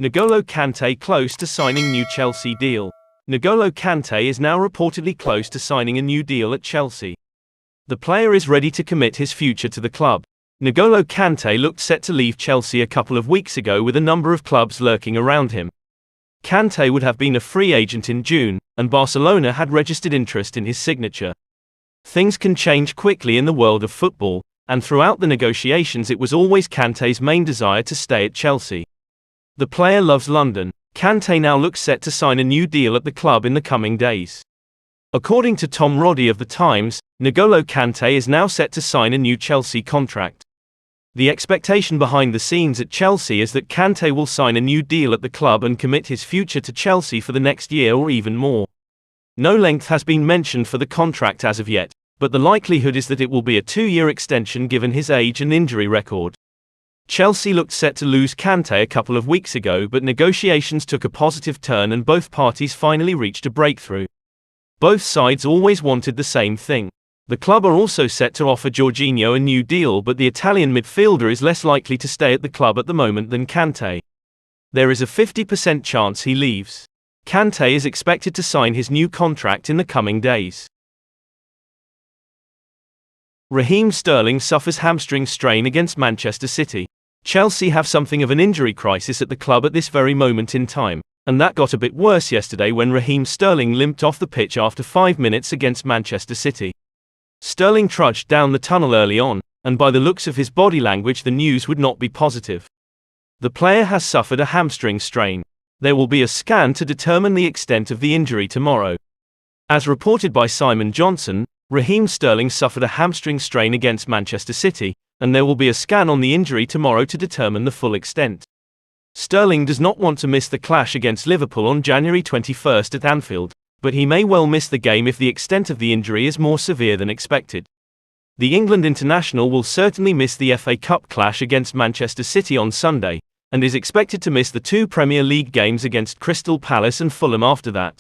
N'Golo Kante close to signing new Chelsea deal. N'Golo Kante is now reportedly close to signing a new deal at Chelsea. The player is ready to commit his future to the club. N'Golo Kante looked set to leave Chelsea a couple of weeks ago with a number of clubs lurking around him. Kante would have been a free agent in June, and Barcelona had registered interest in his signature. Things can change quickly in the world of football, and throughout the negotiations it was always Kante's main desire to stay at Chelsea. The player loves London. Kante now looks set to sign a new deal at the club in the coming days. According to Tom Roddy of The Times, N'Golo Kante is now set to sign a new Chelsea contract. The expectation behind the scenes at Chelsea is that Kante will sign a new deal at the club and commit his future to Chelsea for the next year or even more. No length has been mentioned for the contract as of yet, but the likelihood is that it will be a 2-year extension given his age and injury record. Chelsea looked set to lose Kante a couple of weeks ago, but negotiations took a positive turn and both parties finally reached a breakthrough. Both sides always wanted the same thing. The club are also set to offer Jorginho a new deal, but the Italian midfielder is less likely to stay at the club at the moment than Kante. There is a 50% chance he leaves. Kante is expected to sign his new contract in the coming days. Raheem Sterling suffers hamstring strain against Manchester City. Chelsea have something of an injury crisis at the club at this very moment in time, and that got a bit worse yesterday when Raheem Sterling limped off the pitch after 5 minutes against Manchester City. Sterling trudged down the tunnel early on, and by the looks of his body language the news would not be positive. The player has suffered a hamstring strain. There will be a scan to determine the extent of the injury tomorrow. As reported by Simon Johnson, Raheem Sterling suffered a hamstring strain against Manchester City, and there will be a scan on the injury tomorrow to determine the full extent. Sterling does not want to miss the clash against Liverpool on January 21 at Anfield, but he may well miss the game if the extent of the injury is more severe than expected. The England international will certainly miss the FA Cup clash against Manchester City on Sunday, and is expected to miss the 2 Premier League games against Crystal Palace and Fulham after that.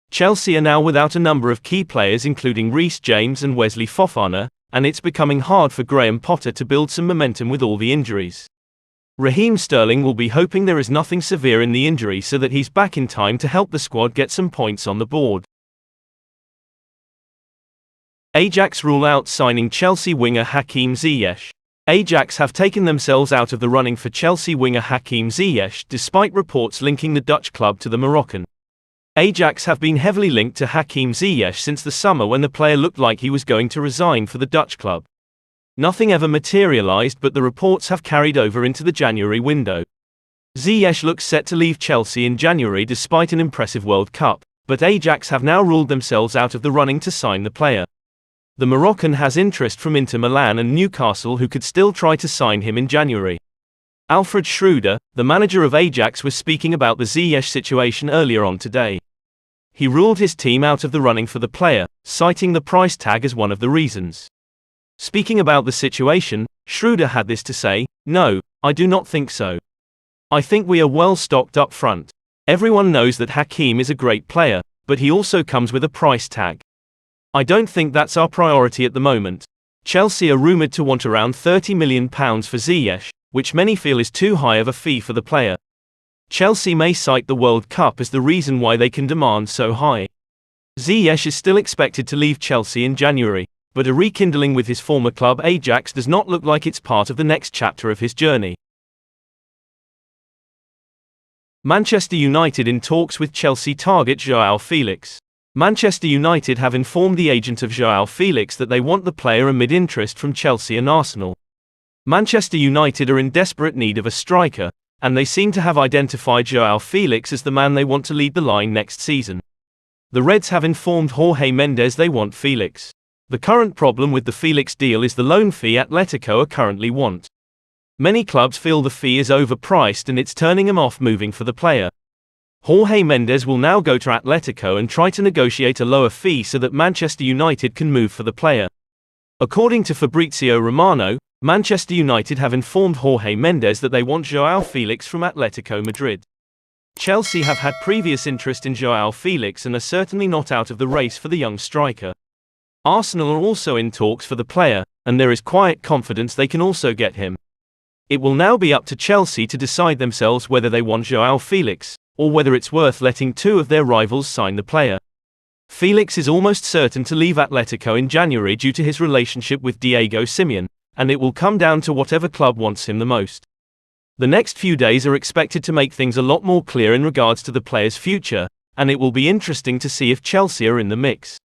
Chelsea are now without a number of key players including Reece James and Wesley Fofana, and it's becoming hard for Graham Potter to build some momentum with all the injuries. Raheem Sterling will be hoping there is nothing severe in the injury so that he's back in time to help the squad get some points on the board. Ajax rule out signing Chelsea winger Hakim Ziyech. Ajax have taken themselves out of the running for Chelsea winger Hakim Ziyech despite reports linking the Dutch club to the Moroccan. Ajax have been heavily linked to Hakim Ziyech since the summer when the player looked like he was going to resign for the Dutch club. Nothing ever materialized, but the reports have carried over into the January window. Ziyech looks set to leave Chelsea in January despite an impressive World Cup, but Ajax have now ruled themselves out of the running to sign the player. The Moroccan has interest from Inter Milan and Newcastle, who could still try to sign him in January. Alfred Schroeder, the manager of Ajax, was speaking about the Ziyech situation earlier on today. He ruled his team out of the running for the player, citing the price tag as one of the reasons. Speaking about the situation, Schroeder had this to say: "No, I do not think so. I think we are well stocked up front. Everyone knows that Hakim is a great player, but he also comes with a price tag. I don't think that's our priority at the moment." Chelsea are rumoured to want around £30 million for Ziyech, which many feel is too high of a fee for the player. Chelsea may cite the World Cup as the reason why they can demand so high. Ziyech is still expected to leave Chelsea in January, but a rekindling with his former club Ajax does not look like it's part of the next chapter of his journey. Manchester United in talks with Chelsea target Joao Felix. Manchester United have informed the agent of Joao Felix that they want the player amid interest from Chelsea and Arsenal. Manchester United are in desperate need of a striker, and they seem to have identified Joao Felix as the man they want to lead the line next season. The Reds have informed Jorge Mendes they want Felix. The current problem with the Felix deal is the loan fee Atletico are currently want. Many clubs feel the fee is overpriced and it's turning them off moving for the player. Jorge Mendes will now go to Atletico and try to negotiate a lower fee so that Manchester United can move for the player. According to Fabrizio Romano, Manchester United have informed Jorge Mendes that they want Joao Felix from Atletico Madrid. Chelsea have had previous interest in Joao Felix and are certainly not out of the race for the young striker. Arsenal are also in talks for the player, and there is quiet confidence they can also get him. It will now be up to Chelsea to decide themselves whether they want Joao Felix, or whether it's worth letting two of their rivals sign the player. Felix is almost certain to leave Atletico in January due to his relationship with Diego Simeone, and it will come down to whatever club wants him the most. The next few days are expected to make things a lot more clear in regards to the player's future, and it will be interesting to see if Chelsea are in the mix.